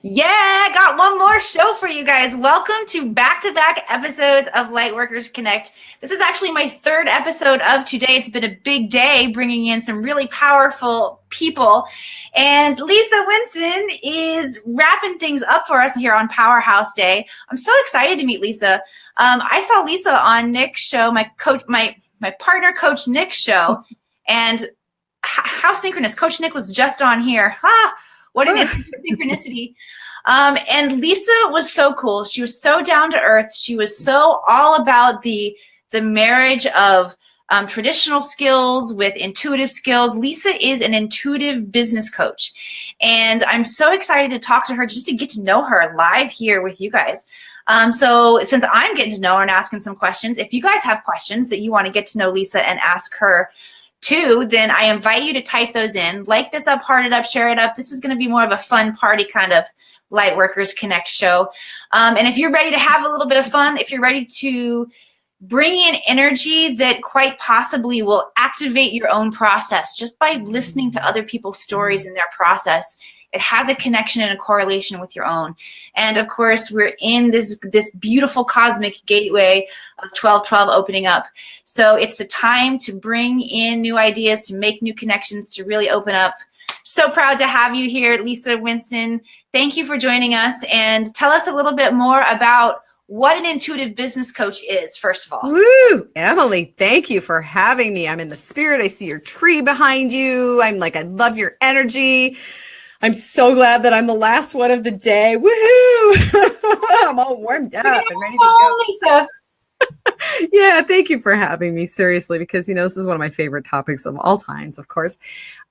Yeah, I got one more show for you guys. Welcome to back-to-back episodes of Lightworkers Connect. This is actually my third episode of today. It's been a big day bringing in some really powerful people. And Lisa Winston is wrapping things up for us here on Powerhouse Day. I'm so excited to meet Lisa. I saw Lisa on Nick's show, my partner, Coach Nick's show. And how synchronous. Coach Nick was just on here. What an synchronicity. And Lisa was so cool. She was so down to earth. She was so all about the marriage of traditional skills with intuitive skills. Lisa is an intuitive business coach. And I'm so excited to talk to her, just to get to know her live here with you guys. So since I'm getting to know her and asking some questions, if you guys have questions that you want to get to know Lisa and ask her too, then I invite you to type those in. Like this up, heart it up, share it up. This is going to be more of a fun party kind of Lightworkers Connect show. And if you're ready to have a little bit of fun, if you're ready to bring in energy that quite possibly will activate your own process just by listening to other people's stories and their process, it has a connection and a correlation with your own. And of course, we're in this beautiful cosmic gateway of 1212 opening up. So it's the time to bring in new ideas, to make new connections, to really open up. So proud to have you here, Lisa Winston. Thank you for joining us, and tell us a little bit more about what an intuitive business coach is, first of all. Woo! Emily, thank you for having me. I'm in the spirit. I see your tree behind you. I love your energy. I'm so glad that I'm the last one of the day. Woohoo! I'm all warmed up and ready to go. Lisa. Yeah, thank you for having me, seriously, because, this is one of my favorite topics of all times, of course.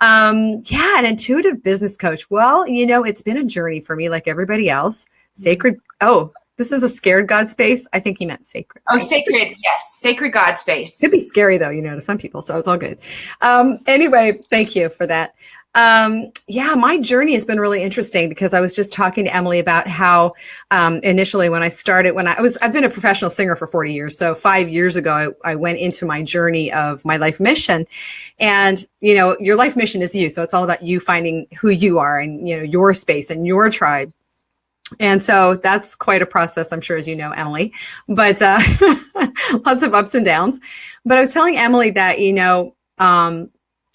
An intuitive business coach. Well, it's been a journey for me, like everybody else. Sacred. Oh, this is a scared God space. I think he meant sacred. Oh, sacred. Yes. Sacred God space. Could be scary though, to some people. So it's all good. Anyway, thank you for that. My journey has been really interesting, because I was just talking to Emily about how, initially when I started, I've been a professional singer for 40 years. So 5 years ago, I went into my journey of my life mission, and, your life mission is you. So it's all about you finding who you are and, your space and your tribe. And so that's quite a process, I'm sure, as you know, Emily, but, lots of ups and downs. But I was telling Emily that,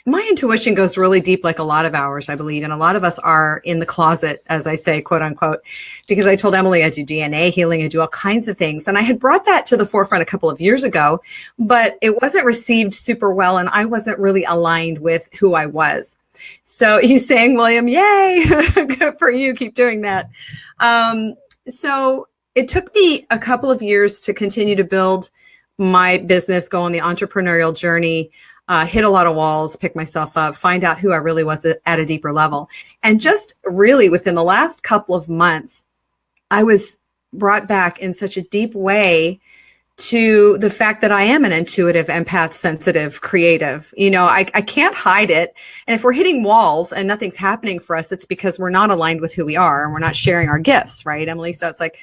my intuition goes really deep, like a lot of ours, I believe. And a lot of us are in the closet, as I say, quote unquote, because I told Emily I do DNA healing, I do all kinds of things. And I had brought that to the forefront a couple of years ago, but it wasn't received super well. And I wasn't really aligned with who I was. So he's saying, William, yay, good for you. Keep doing that. So it took me a couple of years to continue to build my business, go on the entrepreneurial journey, hit a lot of walls, pick myself up, find out who I really was at a deeper level. And just really within the last couple of months, I was brought back in such a deep way to the fact that I am an intuitive, empath, sensitive, creative. I can't hide it. And if we're hitting walls and nothing's happening for us, it's because we're not aligned with who we are and we're not sharing our gifts, right, Emily? So it's like,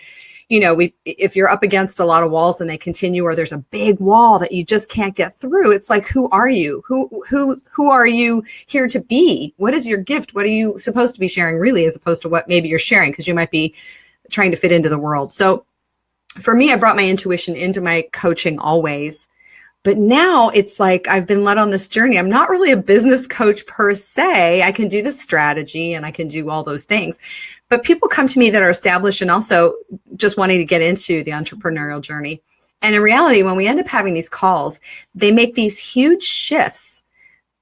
if you're up against a lot of walls and they continue, or there's a big wall that you just can't get through, it's like, who are you? Who are you here to be? What is your gift? What are you supposed to be sharing, really, as opposed to what maybe you're sharing, because you might be trying to fit into the world. So for me, I brought my intuition into my coaching always. But now it's like I've been led on this journey. I'm not really a business coach per se. I can do the strategy and I can do all those things. But people come to me that are established and also just wanting to get into the entrepreneurial journey. And in reality, when we end up having these calls, they make these huge shifts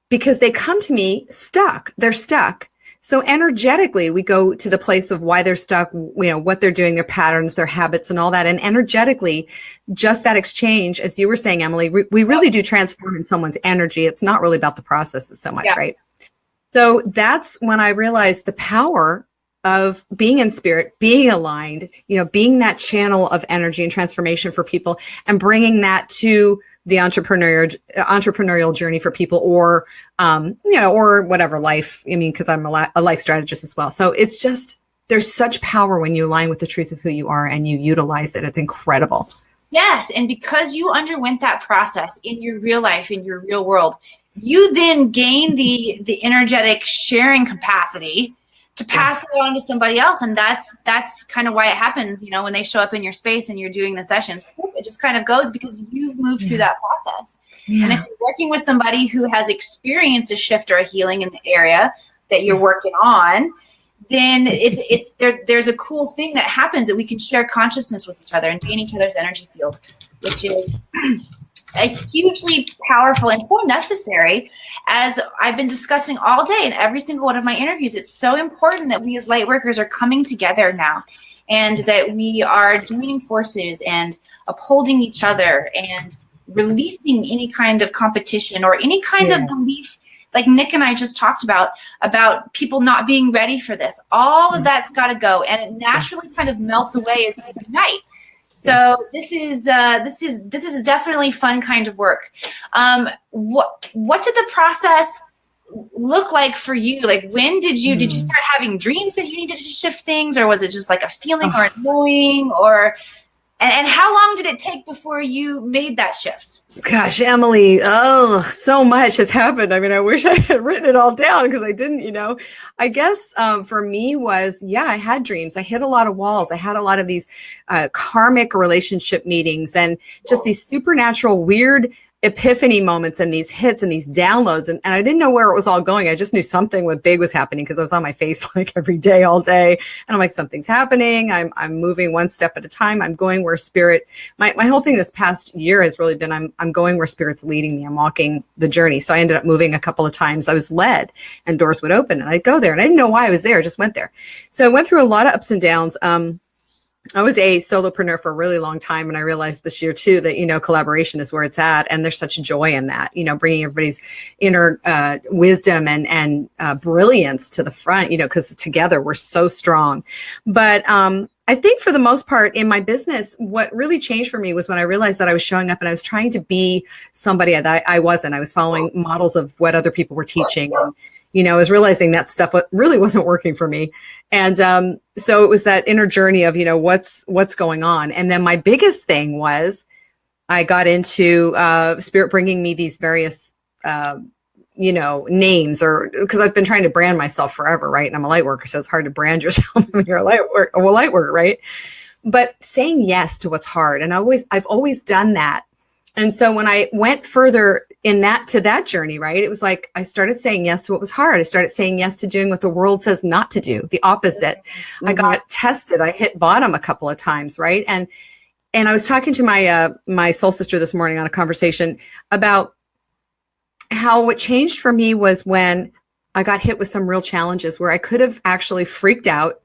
because they come to me stuck. They're stuck. So energetically, we go to the place of why they're stuck, what they're doing, their patterns, their habits, and all that. And energetically, just that exchange, as you were saying, Emily, we really do transform in someone's energy. It's not really about the processes so much, right? So that's when I realized the power of being in spirit, being aligned, being that channel of energy and transformation for people, and bringing that to the entrepreneurial journey for people, or, or whatever life, because I'm a life strategist as well. So it's just, there's such power when you align with the truth of who you are and you utilize it. It's incredible. Yes. And because you underwent that process in your real life, in your real world, you then gain the energetic sharing capacity to pass it on to somebody else. And that's kind of why it happens, when they show up in your space and you're doing the sessions, it just kind of goes because you've moved through that process. Yeah. And if you're working with somebody who has experienced a shift or a healing in the area that you're working on, then there's a cool thing that happens that we can share consciousness with each other and be in each other's energy field, which is hugely powerful and so necessary. As I've been discussing all day in every single one of my interviews, it's so important that we as light workers are coming together now, and that we are joining forces and upholding each other and releasing any kind of competition or any kind of belief, like Nick and I just talked about people not being ready for this. All of that's got to go, and it naturally kind of melts away as we night. So this is definitely fun kind of work. What did the process look like for you? Like, when did you start having dreams that you needed to shift things, or was it just like a feeling or a knowing, or and how long did it take before you made that shift? Gosh, Emily, so much has happened. I mean, I wish I had written it all down because I didn't, I guess for me was, I had dreams. I hit a lot of walls. I had a lot of these karmic relationship meetings and just these supernatural weird epiphany moments and these hits and these downloads. And I didn't know where it was all going. I just knew something big was happening because I was on my face like every day, all day. And I'm like, something's happening. I'm moving one step at a time. I'm going where spirit, my whole thing this past year has really been, I'm going where spirit's leading me. I'm walking the journey. So I ended up moving a couple of times. I was led and doors would open and I'd go there and I didn't know why I was there. I just went there. So I went through a lot of ups and downs. I was a solopreneur for a really long time. And I realized this year too, that, collaboration is where it's at. And there's such joy in that, bringing everybody's inner wisdom and brilliance to the front, because together we're so strong. But I think for the most part in my business, what really changed for me was when I realized that I was showing up and I was trying to be somebody that I wasn't. I was following models of what other people were teaching. And, I was realizing that stuff really wasn't working for me. And so it was that inner journey of, what's going on. And then my biggest thing was I got into spirit bringing me these various, names, or because I've been trying to brand myself forever, right? And I'm a light worker, so it's hard to brand yourself when you're a light worker, right? But saying yes to what's hard. And I've always done that. And so when I went further to that journey, right, it was like I started saying yes to what was hard. I started saying yes to doing what the world says not to do, the opposite. Mm-hmm. I got tested. I hit bottom a couple of times, right? And I was talking to my soul sister this morning on a conversation about how what changed for me was when I got hit with some real challenges where I could have actually freaked out.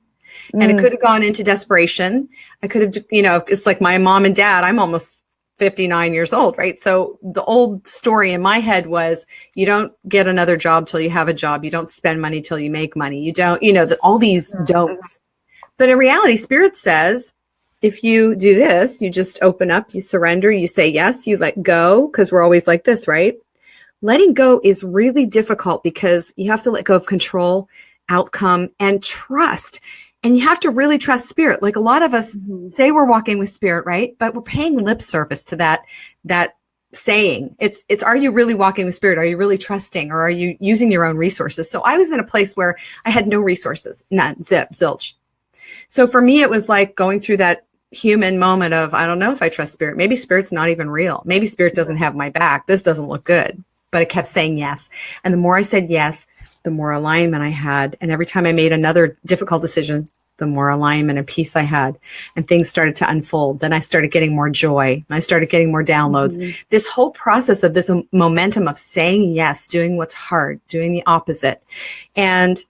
And it could have gone into desperation. I could have, it's like my mom and dad. I'm almost 59 years old, right? So the old story in my head was you don't get another job till you have a job. You don't spend money till you make money. You don't, all these don'ts. But in reality, spirit says, if you do this, you just open up, you surrender, you say yes, you let go, because we're always like this, right? Letting go is really difficult because you have to let go of control, outcome, and trust. And you have to really trust spirit. Like a lot of us say we're walking with spirit, right? But we're paying lip service to that saying. It's, are you really walking with spirit? Are you really trusting, or are you using your own resources? So I was in a place where I had no resources, none, zilch. So for me, it was like going through that human moment of, I don't know if I trust spirit. Maybe spirit's not even real. Maybe spirit doesn't have my back. This doesn't look good. But I kept saying yes. And the more I said yes, the more alignment I had. And every time I made another difficult decision, the more alignment and peace I had. And things started to unfold. Then I started getting more joy. I started getting more downloads. Mm-hmm. This whole process of this momentum of saying yes, doing what's hard, doing the opposite. And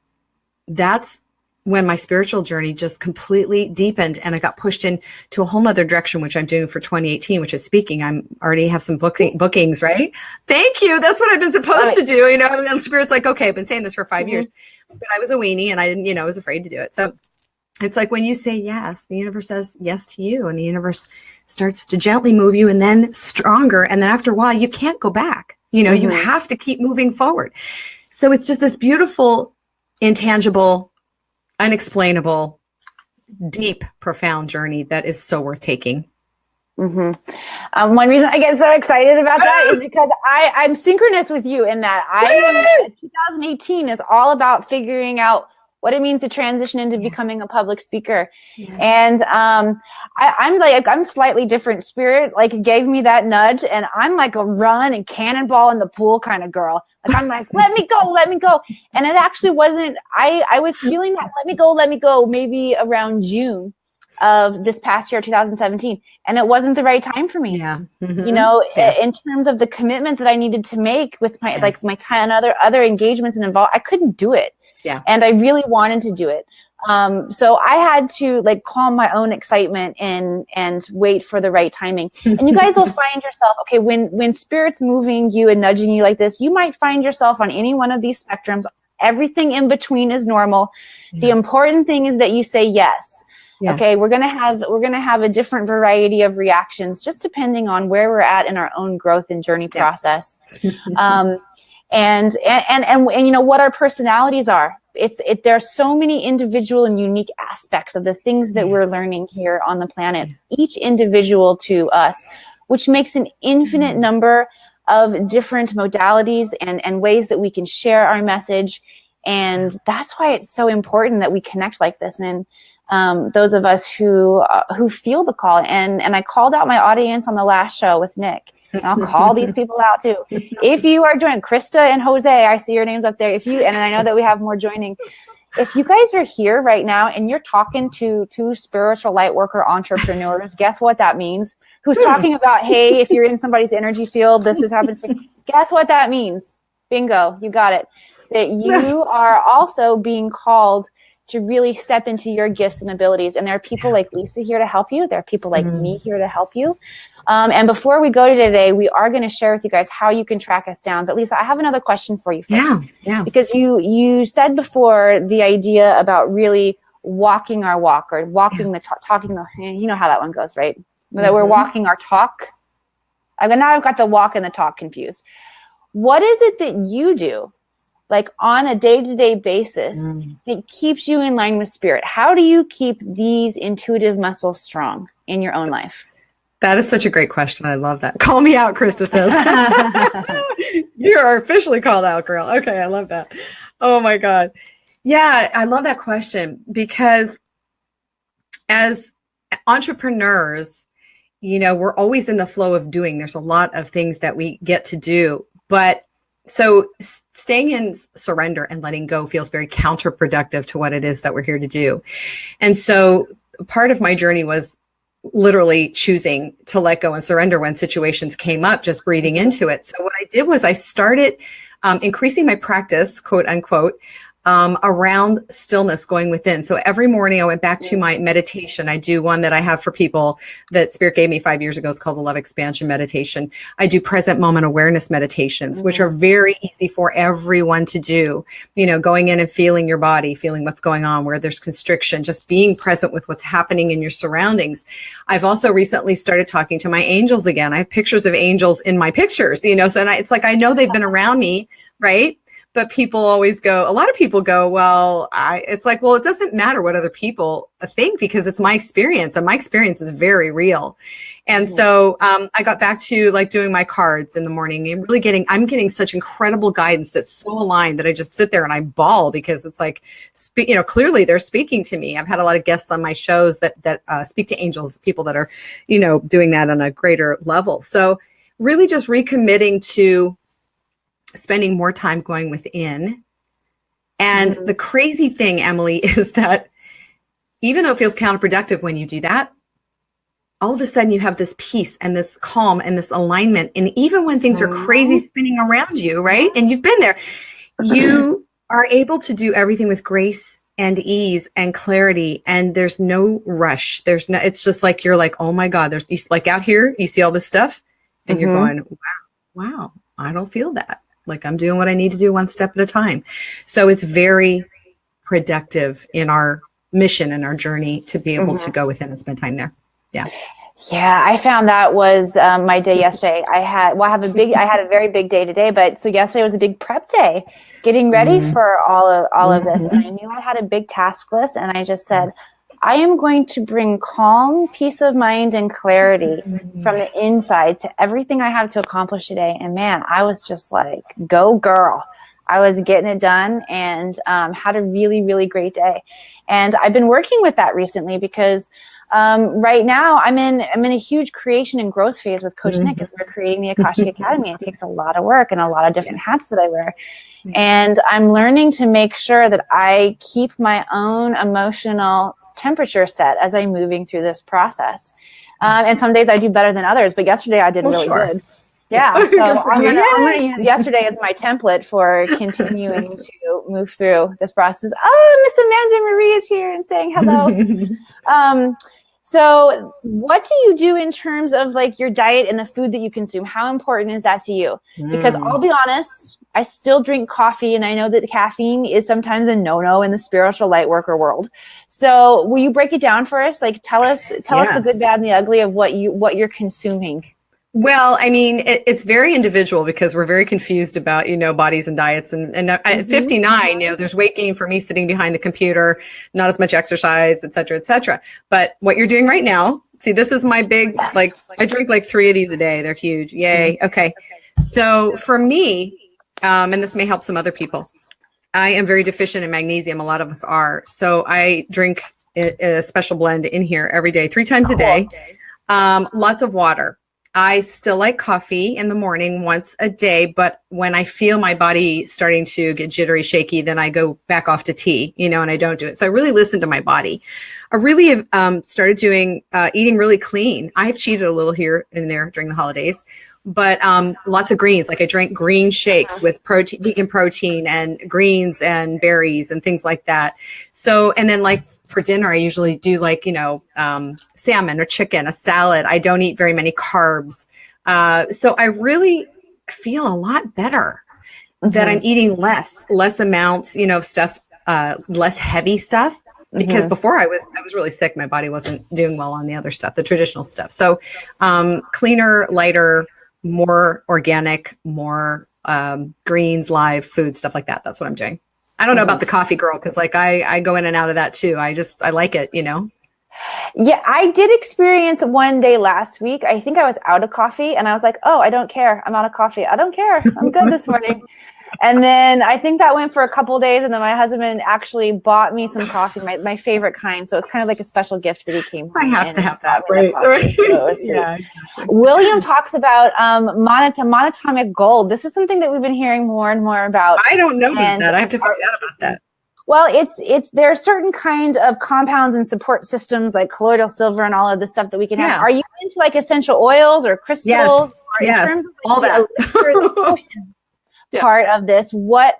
that's when my spiritual journey just completely deepened, and I got pushed into a whole nother direction, which I'm doing for 2018, which is speaking. I'm already have some bookings, right? Thank you. That's what I've been supposed to do. And spirit's like, okay, I've been saying this for 5 years, but I was a weenie and I didn't, I was afraid to do it. So it's like when you say yes, the universe says yes to you, and the universe starts to gently move you, and then stronger. And then after a while, you can't go back. You have to keep moving forward. So it's just this beautiful, intangible, unexplainable, deep, profound journey that is so worth taking. Mm-hmm. One reason I get so excited about that is because I'm synchronous with you in that 2018 is all about figuring out what it means to transition into becoming a public speaker. And I'm slightly different spirit, like it gave me that nudge, and I'm like a run and cannonball in the pool kind of girl. Like I'm like, let me go. And it actually wasn't, I was feeling that let me go maybe around June of this past year, 2017. And it wasn't the right time for me. Yeah. You know, in terms of the commitment that I needed to make with my, like my time and other engagements and involved, I couldn't do it. Yeah. And I really wanted to do it. So I had to like calm my own excitement and wait for the right timing. And you guys will find yourself, okay, when spirit's moving you and nudging you like this, you might find yourself on any one of these spectrums. Everything in between is normal. The important thing is that you say yes. Yeah. Okay, we're gonna have a different variety of reactions, just depending on where we're at in our own growth and journey process, and you know what our personalities are. There are so many individual and unique aspects of the things that we're learning here on the planet, each individual to us, which makes an infinite number of different modalities and ways that we can share our message, and that's why it's so important that we connect like this. And those of us who feel the call, and I called out my audience on the last show with Nick. And I'll call these people out too. If you are joining, Krista and Jose, I see your names up there. And I know that we have more joining. If you guys are here right now and you're talking to two spiritual light worker entrepreneurs, guess what that means? Who's talking about, hey, if you're in somebody's energy field, this is happening. Guess what that means? Bingo, you got it. That you are also being called to really step into your gifts and abilities. And there are people like Lisa here to help you. There are people like me here to help you. And before we go to today, we are going to share with you guys how you can track us down. But Lisa, I have another question for you first. Yeah. Because you said before the idea about really walking our walk, or walking the talk, talking the, you know how that one goes, right? That we're walking our talk. Now I've got the walk and the talk confused. What is it that you do, like on a day-to-day basis, that keeps you in line with spirit? How do you keep these intuitive muscles strong in your own life? That is such a great question. I love that. Call me out, Krista says. You are officially called out, girl. Okay, I love that. Oh my God. Yeah, I love that question, because as entrepreneurs, you know, we're always in the flow of doing. There's a lot of things that we get to do, but so staying in surrender and letting go feels very counterproductive to what it is that we're here to do. And so part of my journey was literally choosing to let go and surrender when situations came up, just breathing into it. So what I did was I started increasing my practice, quote unquote, around stillness, going within. So every morning I went back to my meditation. I do one that I have for people that Spirit gave me 5 years ago. It's called the Love Expansion Meditation. I do present moment awareness meditations, which are very easy for everyone to do. You know, going in and feeling your body, feeling what's going on, where there's constriction, just being present with what's happening in your surroundings. I've also recently started talking to my angels again. I have pictures of angels in my pictures, you know, so it's like, I know they've been around me, right? But people always go, a lot of people go, well, it's like, well, it doesn't matter what other people think, because it's my experience, and my experience is very real. And so I got back to like doing my cards in the morning and really I'm getting such incredible guidance that's so aligned that I just sit there and I bawl, because it's like, you know, clearly they're speaking to me. I've had a lot of guests on my shows that speak to angels, people that are, you know, doing that on a greater level. So really just recommitting to spending more time going within. And the crazy thing, Emily, is that even though it feels counterproductive when you do that, all of a sudden you have this peace and this calm and this alignment. And even when things are crazy spinning around you, right? And you've been there, you are able to do everything with grace and ease and clarity. And there's no rush. It's just like, you're like, oh my God, there's like out here, you see all this stuff and you're going, wow, I don't feel that. Like I'm doing what I need to do one step at a time. So it's very productive in our mission and our journey to be able to go within and spend time there. Yeah. Yeah, I found that was my day yesterday. I had a very big day today, but so yesterday was a big prep day, getting ready for all of this. And I knew I had a big task list, and I just said, I am going to bring calm, peace of mind, and clarity from the inside to everything I have to accomplish today. And man, I was just like, go girl. I was getting it done, and had a really, really great day. And I've been working with that recently because right now I'm in a huge creation and growth phase with Coach Nick as we're creating the Akashic Academy. It takes a lot of work and a lot of different hats that I wear. And I'm learning to make sure that I keep my own emotional temperature set as I'm moving through this process. And some days I do better than others, but yesterday I did really good. Yeah, so I'm gonna use yesterday as my template for continuing to move through this process. Oh, Miss Amanda Marie is here and saying hello. So what do you do in terms of like your diet and the food that you consume? How important is that to you? Because I'll be honest, I still drink coffee, and I know that caffeine is sometimes a no-no in the spiritual light worker world. So will you break it down for us? Like tell us the good, bad, and the ugly of what you're consuming. Well, I mean, it's very individual because we're very confused about, bodies and diets. And at 59, there's weight gain for me sitting behind the computer, not as much exercise, et cetera, et cetera. But what you're doing right now, see, this is my big, I drink like 3 of these a day. They're huge. Yay. Okay. So for me, and this may help some other people, I am very deficient in magnesium. A lot of us are. So I drink a special blend in here every day, 3 times a day. Lots of water. I still like coffee in the morning once a day, but when I feel my body starting to get jittery, shaky, then I go back off to tea, and I don't do it. So I really listen to my body. I really have started doing eating really clean. I've cheated a little here and there during the holidays, but lots of greens. Like I drank green shakes with protein, vegan protein and greens and berries and things like that. So, and then like for dinner, I usually do like, salmon or chicken, a salad. I don't eat very many carbs. So I really feel a lot better that I'm eating less amounts, of stuff, less heavy stuff. Because before I was really sick. My body wasn't doing well on the other stuff, the traditional stuff. So cleaner, lighter, more organic, more greens, live food, stuff like that. That's what I'm doing. I don't know about the coffee girl because like I go in and out of that too. I like it, Yeah, I did experience one day last week. I think I was out of coffee and I was like, oh, I don't care. I'm out of coffee. I don't care. I'm good this morning. And then I think that went for a couple of days. And then my husband actually bought me some coffee, my favorite kind. So it's kind of like a special gift that he came home. I have to have that. Right. So yeah. William talks about monatomic gold. This is something that we've been hearing more and more about. I don't know about that. I have to find out about that. Well, there are certain kinds of compounds and support systems like colloidal silver and all of the stuff that we can have. Are you into like essential oils or crystals? Yes. All that. Part of this, what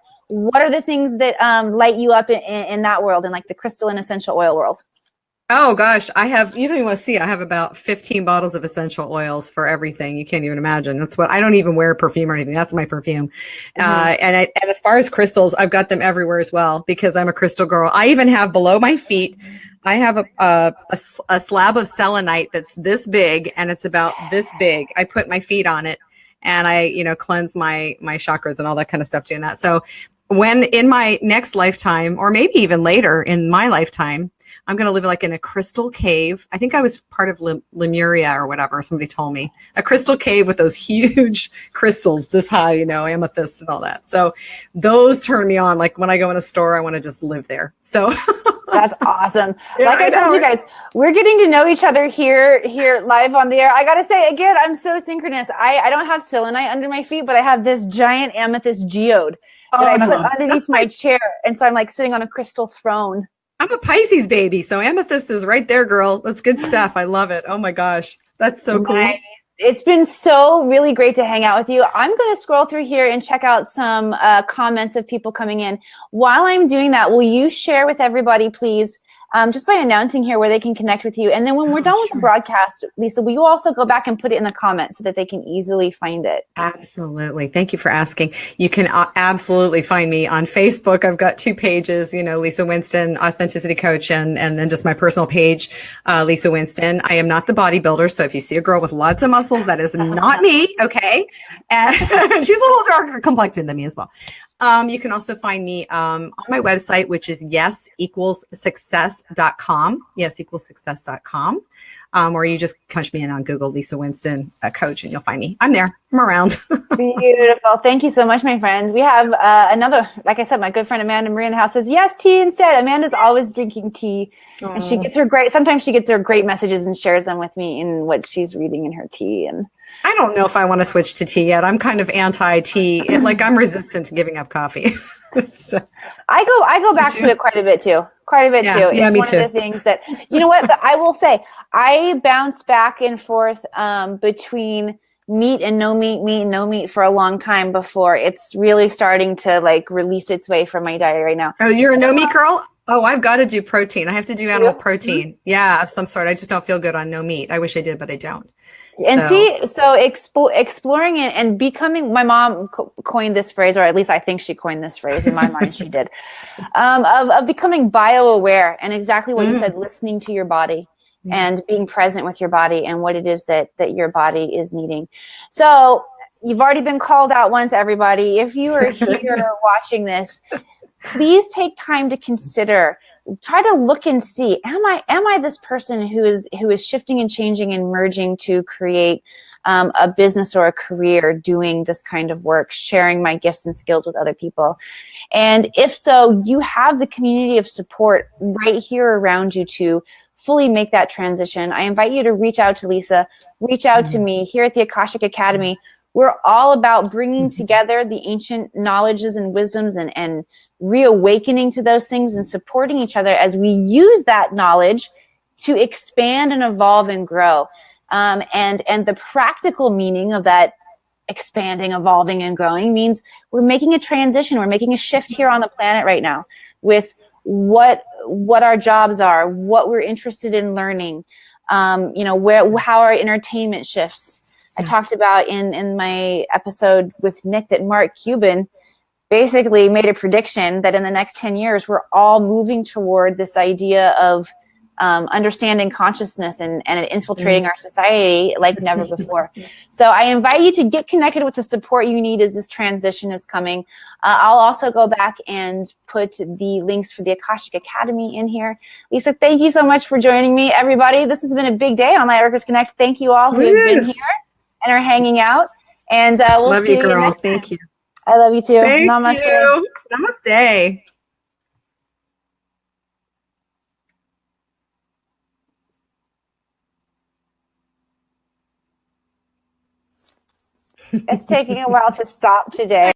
are the things that light you up in that world, in like the crystal and essential oil world? Oh gosh, you don't even want to see. I have about 15 bottles of essential oils for everything. You can't even imagine. That's what I don't even wear perfume or anything. That's my perfume. And as far as crystals, I've got them everywhere as well because I'm a crystal girl. I even have below my feet. I have a slab of selenite that's this big and it's about this big. I put my feet on it. And I, cleanse my chakras and all that kind of stuff doing that. So when in my next lifetime, or maybe even later in my lifetime, I'm going to live like in a crystal cave. I think I was part of Lemuria or whatever. Somebody told me a crystal cave with those huge crystals this high, amethyst and all that. So those turn me on. Like when I go in a store, I want to just live there. So that's awesome. Like I told you guys, we're getting to know each other here live on the air. I got to say again, I'm so synchronous. I don't have selenite under my feet, but I have this giant amethyst geode that I put underneath my chair. And so I'm like sitting on a crystal throne. I'm a Pisces baby. So amethyst is right there, girl. That's good stuff. I love it. Oh my gosh. That's so cool. It's been so really great to hang out with you. I'm going to scroll through here and check out some comments of people coming in. While I'm doing that, will you share with everybody, please, just by announcing here where they can connect with you? And then when we're done with the broadcast, Lisa, will you also go back and put it in the comments so that they can easily find it? Absolutely. Thank you for asking. You can absolutely find me on Facebook. I've got 2 pages, Lisa Winston, Authenticity Coach, and then just my personal page, Lisa Winston. I am not the bodybuilder. So if you see a girl with lots of muscles, that is not me. Okay. And she's a little darker complected than me as well. You can also find me on my website, which is yes=success.com. Yes=success.com. Or you just punch me in on Google, Lisa Winston, coach, and you'll find me. I'm there. I'm around. Beautiful. Thank you so much, my friend. We have another, like I said, my good friend Amanda Marie in the house says, yes, tea instead. Amanda's always drinking tea. Aww. And she gets sometimes she gets her great messages and shares them with me in what she's reading in her tea. And I don't know if I want to switch to tea yet. I'm kind of anti-tea. I'm resistant to giving up coffee. So. I go back to it quite a bit too. Yeah, It's me one too. of the things that, you know what, but I will say, I bounced back and forth between meat and no meat, meat and no meat for a long time before it's really starting to release its way from my diet right now. Oh, you're a no meat girl? Oh, I've got to do protein. I have to do animal protein. Yeah, of some sort. I just don't feel good on no meat. I wish I did, but I don't. And exploring it and becoming, my mom coined this phrase, or at least I think she coined this phrase. In my mind, she did, of becoming bio-aware, and exactly what you said, listening to your body and being present with your body and what it is that your body is needing. So you've already been called out once, everybody. If you are here watching this, please take time to consider. Try to look and see, am I this person who is shifting and changing and merging to create a business or a career doing this kind of work, sharing my gifts and skills with other people? And if so, you have the community of support right here around you to fully make that transition. I invite you to reach out to Lisa, reach out to me here at the Akashic Academy. We're all about bringing together the ancient knowledges and wisdoms and reawakening to those things and supporting each other as we use that knowledge to expand and evolve and grow. And the practical meaning of that expanding, evolving, and growing means we're making a transition. We're making a shift here on the planet right now with what our jobs are, what we're interested in learning, how our entertainment shifts. I talked about in my episode with Nick that Mark Cuban basically made a prediction that in the next 10 years, we're all moving toward this idea of understanding consciousness and it infiltrating our society like never before. So I invite you to get connected with the support you need as this transition is coming. I'll also go back and put the links for the Akashic Academy in here. Lisa, thank you so much for joining me, everybody. This has been a big day on Lightworkers Connect. Thank you all who have been here and are hanging out. And we'll love see you, girl. next Thank time. you. I love you too. Thank Namaste. you. Namaste. It's taking a while to stop today.